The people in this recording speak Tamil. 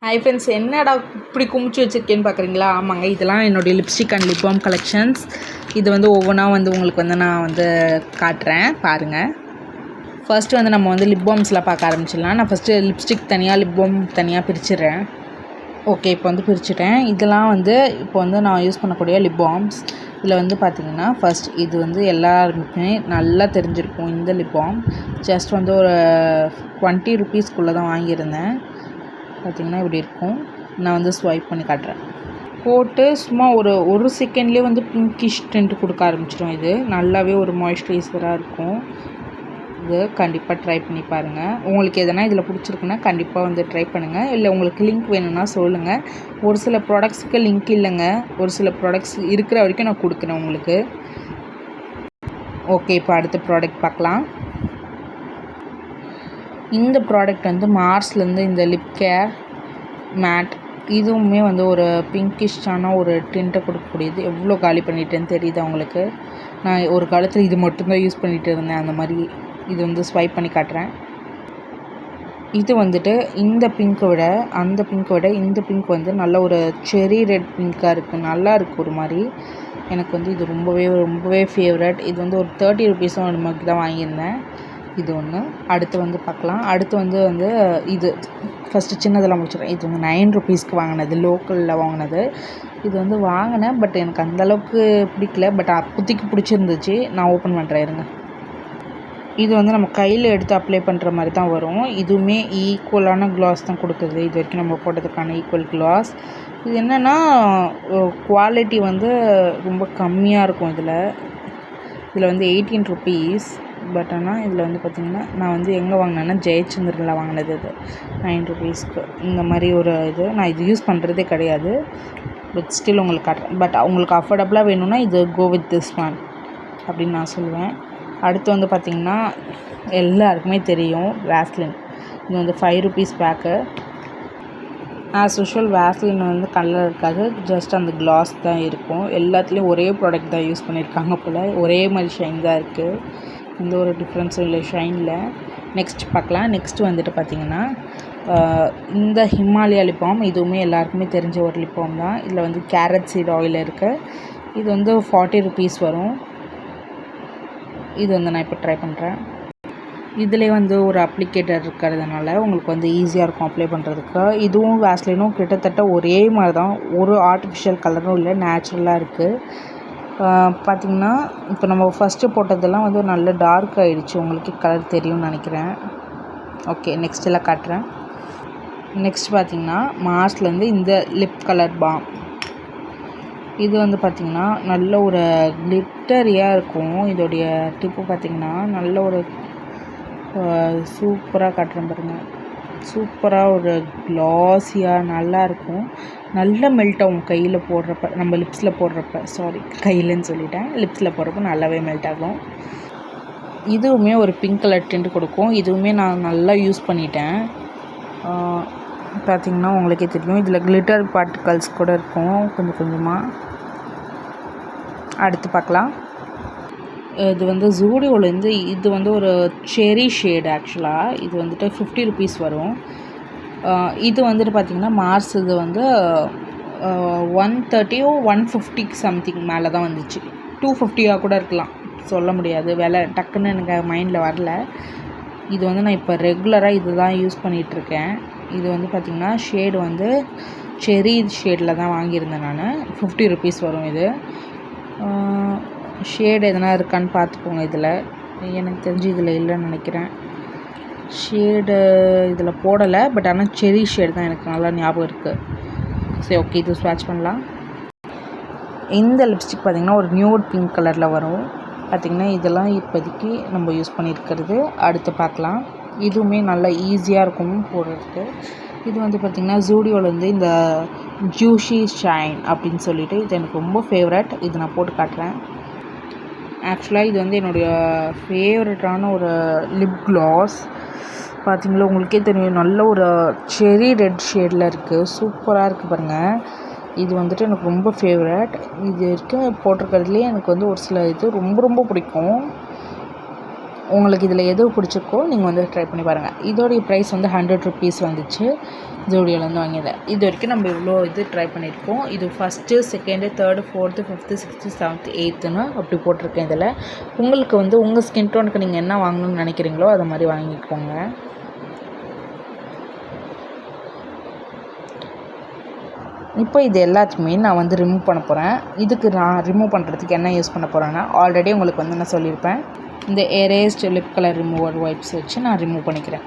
ஹாய் ஃப்ரெண்ட்ஸ், என்னடா இப்படி குமிச்சு வச்சுருக்கேன்னு பார்க்குறீங்களா? ஆமாங்க, இதெல்லாம் என்னுடைய lipstick and lip balm collections. இது ஒவ்வொன்றா உங்களுக்கு நான் காட்டுறேன் பாருங்கள். ஃபர்ஸ்ட்டு நம்ம லிப் பாம்ஸ்லாம் பார்க்க ஆரம்பிச்சிடலாம். நான் ஃபஸ்ட்டு லிப்ஸ்டிக் தனியாக, லிப் பாம் தனியாக பிரிச்சிடுறேன். ஓகே, இப்போ பிரிச்சுட்டேன். இதெல்லாம் இப்போ நான் யூஸ் பண்ணக்கூடிய லிப் பாம்ஸ். இதில் பார்த்திங்கன்னா ஃபஸ்ட் இது எல்லாருக்குமே நல்லா தெரிஞ்சிருக்கும். இந்த லிப் பாம் ஜஸ்ட் ஒரு 20 ருபீஸ்க்குள்ளே தான் வாங்கியிருந்தேன். பார்த்திங்கன்னா இப்படி இருக்கும். நான் ஸ்வைப் பண்ணி காட்டுறேன். போட்டு சும்மா ஒரு செகண்ட்லேயே பிங்கிஷ் டென்ட் கொடுக்க ஆரம்பிச்சிடும். இது நல்லாவே ஒரு மாய்ஸ்சரைசராக இருக்கும். இது கண்டிப்பாக ட்ரை பண்ணி பாருங்கள். உங்களுக்கு எதனா இதில் பிடிச்சிருக்குன்னா கண்டிப்பாக ட்ரை பண்ணுங்கள். இல்லை உங்களுக்கு லிங்க் வேணும்னா சொல்லுங்கள். ஒரு சில ப்ராடக்ட்ஸுக்கு லிங்க் இல்லைங்க. ஒரு சில ப்ராடக்ட்ஸ் இருக்கிற வரைக்கும் நான் கொடுக்குறேன் உங்களுக்கு. ஓகே, இப்போ அடுத்த ப்ராடக்ட் பார்க்கலாம். இந்த ப்ராடக்ட் மார்ஸ்லேருந்து இந்த லிப் கேர் மேட், இதுவுமே ஒரு பிங்கிஷ்டான ஒரு டிண்ட்டை கொடுக்கக்கூடியது. எவ்வளோ காலி பண்ணிட்டேன்னு தெரியுது அவங்களுக்கு. நான் ஒரு காலத்தில் இது மட்டும்தான் யூஸ் பண்ணிகிட்டு இருந்தேன். அந்த மாதிரி இது ஸ்வைப் பண்ணி காட்டுறேன். இது இந்த பிங்க்கை விட அந்த பிங்க்கை விட இந்த பிங்க் நல்ல ஒரு செரி ரெட் பிங்க்காக இருக்குது. நல்லா இருக்குது ஒரு மாதிரி. எனக்கு இது ரொம்பவே ஃபேவரட். இது ஒரு 30 ருபீஸும் நமக்கு தான் வாங்கியிருந்தேன். இது ஒன்று. அடுத்து பார்க்கலாம். அடுத்து இது ஃபஸ்ட்டு சின்னதெல்லாம் முடிச்சிடுறேன். இது 9 ருபீஸ்க்கு வாங்கினது, லோக்கலில் வாங்கினது. இது வாங்கினேன், பட் எனக்கு அந்தளவுக்கு பிடிக்கல. பட் அப்போதைக்கு பிடிச்சிருந்துச்சு. நான் ஓப்பன் பண்ணுறேன் இருங்க. இது நம்ம கையில் எடுத்து அப்ளை பண்ணுற மாதிரி தான் வரும். இதுவுமே ஈக்குவலான க்ளாஸ் தான் கொடுக்குது. இது வரைக்கும் நம்ம போட்டதுக்கான ஈக்குவல் க்ளாஸ். இது என்னென்னா குவாலிட்டி ரொம்ப கம்மியாக இருக்கும். இதில் 18 ருபீஸ். பட் ஆனால் இதில் பார்த்திங்கன்னா நான் எங்கே வாங்கினேன்னா ஜெயச்சந்திரனில் வாங்கினது. இது 9 ருபீஸ்க்கு இந்த மாதிரி ஒரு இது. நான் இது யூஸ் பண்ணுறதே கிடையாது. பட் ஸ்டில் உங்களுக்கு காட்டுறேன். பட் உங்களுக்கு அஃபோர்டபுளாக வேணும்னா இது கோ வித் திஸ் ஒன் அப்படின்னு நான் சொல்லுவேன். அடுத்து பார்த்திங்கன்னா எல்லாருக்குமே தெரியும் வேஸ்லின். இது 5 rupees pack. As usual Vaseline colour இருக்காது, ஜஸ்ட் அந்த க்ளாஸ் தான் இருக்கும். எல்லாத்துலேயும் ஒரே ப்ராடக்ட் தான் யூஸ் பண்ணியிருக்காங்க போல். ஒரே மாதிரி ஷைன் தான் இருக்குது. எந்த ஒரு டிஃப்ரென்ஸும் இல்லை ஷைனில். நெக்ஸ்ட் பார்க்கலாம். நெக்ஸ்ட்டு பார்த்திங்கன்னா இந்த ஹிமாலயா லிப் பாம். இதுவுமே எல்லாருக்குமே தெரிஞ்ச ஒரு லிப் பாம் தான். இதில் கேரட் சீட் ஆயில் இருக்குது. இது 40 ருபீஸ் வரும். இது நான் இப்போ ட்ரை பண்ணுறேன். இதிலே ஒரு அப்ளிகேட்டர் இருக்கிறதுனால உங்களுக்கு ஈஸியாக இருக்கும் அப்ளை பண்ணுறதுக்கு. இதுவும் வேஸ்லினும் கிட்டத்தட்ட ஒரே மாதிரி தான். ஒரு ஆர்டிஃபிஷியல் கலரும் இல்லை, நேச்சுரலாக இருக்குது. பார்த்திங்கன்னா இப்போ நம்ம ஃபஸ்ட்டு போட்டதெல்லாம் நல்ல டார்க் ஆகிடுச்சு. உங்களுக்கு கலர் தெரியும்னு நினைக்கிறேன். ஓகே, நெக்ஸ்ட் எல்லாம் காட்டுறேன். நெக்ஸ்ட் பார்த்திங்கன்னா மார்ஸ்லேருந்து இந்த லிப் கலர் பாம். இது பார்த்திங்கன்னா நல்ல ஒரு கிளிட்டரியாக இருக்கும். இதோடைய டிப்பு பார்த்திங்கன்னா நல்ல ஒரு சூப்பராக காட்டுறேன் பாருங்கள். சூப்பராக ஒரு க்ளாஸியாக நல்லாயிருக்கும். நல்லா மெல்ட் ஆகும் கையில் போடுறப்ப, நம்ம லிப்ஸில் போடுறப்ப. சாரி, கையிலன்னு சொல்லிட்டேன். லிப்ஸில் போடுறப்ப நல்லாவே மெல்ட் ஆகும். இதுவுமே ஒரு பிங்க் கலர் டிண்ட் கொடுக்கும். இதுவுமே நான் நல்லா யூஸ் பண்ணிட்டேன். பார்த்திங்கன்னா உங்களுக்கே தெரியும். இதில் கிளிட்டர் பார்ட்டிகல்ஸ் கூட இருக்கும் கொஞ்சம் கொஞ்சமாக. அடுத்து பார்க்கலாம். இது ஜூடியோலேருந்து இது ஒரு செரி ஷேடு. ஆக்சுவலாக இது 50 ருபீஸ் வரும். இது பார்த்திங்கன்னா மார்ஸ் இது 130 150 சம்திங் மேலே தான் வந்துச்சு. 250 கூட இருக்கலாம், சொல்ல முடியாது. விலை டக்குன்னு எனக்கு மைண்டில் வரல. இது நான் இப்போ ரெகுலராக இது தான் யூஸ் பண்ணிகிட்ருக்கேன். இது பார்த்திங்கன்னா ஷேடு செரி ஷேடில் தான் வாங்கியிருந்தேன் நான். 50 ருபீஸ் வரும். இது ஷேடு எதனா இருக்கான்னு பார்த்துக்கோங்க. இதில் எனக்கு தெரிஞ்சு இதில் இல்லைன்னு நினைக்கிறேன். ஷேடு இதில் போடலை, பட் ஆனால் செரி ஷேடு தான் எனக்கு நல்லா ஞாபகம் இருக்குது. சரி, ஓகே, இது ஸ்வாட்ச் பண்ணலாம். இந்த லிப்ஸ்டிக் பார்த்திங்கன்னா ஒரு நியூட் பிங்க் கலரில் வரும். பார்த்திங்கன்னா இதெல்லாம் இப்போதைக்கு நம்ம யூஸ் பண்ணியிருக்கிறது. அடுத்து பார்க்கலாம். இதுவுமே நல்லா ஈஸியாக இருக்கும் போடுறதுக்கு. இது பார்த்திங்கன்னா ஜூடியோலேருந்து இந்த ஜூஷி ஷைன் அப்படின்னு சொல்லிட்டு இது எனக்கு ரொம்ப ஃபேவரட். இது நான் போட்டு காட்டுறேன். ஆக்சுவலாக இது என்னுடைய ஃபேவரட்டான ஒரு லிப் க்ளாஸ். பார்த்திங்களா, உங்களுக்கே தெரியும். நல்ல ஒரு செரி ரெட் ஷேடில் இருக்குது. சூப்பராக இருக்குது பாருங்கள். இது எனக்கு ரொம்ப ஃபேவரட். இது வரைக்கும் போட்டிருக்கிறதுலேயே எனக்கு ஒரு சில இது ரொம்ப பிடிக்கும். உங்களுக்கு இதில் எது பிடிச்சிருக்கோ நீங்கள் ட்ரை பண்ணி பாருங்கள். இதோடைய ப்ரைஸ் 100 ருபீஸ் வந்துச்சு. ஜோடியோலேருந்து வாங்கியிருந்தேன். இது வரைக்கும் நம்ம இவ்வளோ இது ட்ரை பண்ணியிருக்கோம். இது first, second, third, fourth, fifth, sixth, seventh, எயித்துன்னு அப்படி போட்டிருக்கேன் இதில். உங்களுக்கு வந்து உங்கள் ஸ்கின் டோனுக்கு நீங்கள் என்ன வாங்கணும்னு நினைக்கிறீங்களோ அதை மாதிரி வாங்கிக்கோங்க. இப்போ இது எல்லாத்தையுமே நான் வந்து ரிமூவ் பண்ண போகிறேன். இதுக்கு நான் ரிமூவ் பண்ணுறதுக்கு என்ன யூஸ் பண்ண போகிறேன்னா, ஆல்ரெடி உங்களுக்கு வந்து நான் சொல்லியிருப்பேன், இந்த எரேஸ்டு லிப் கலர் ரிமூவர் வைப்ஸ் வச்சு நான் ரிமூவ் பண்ணிக்கிறேன்.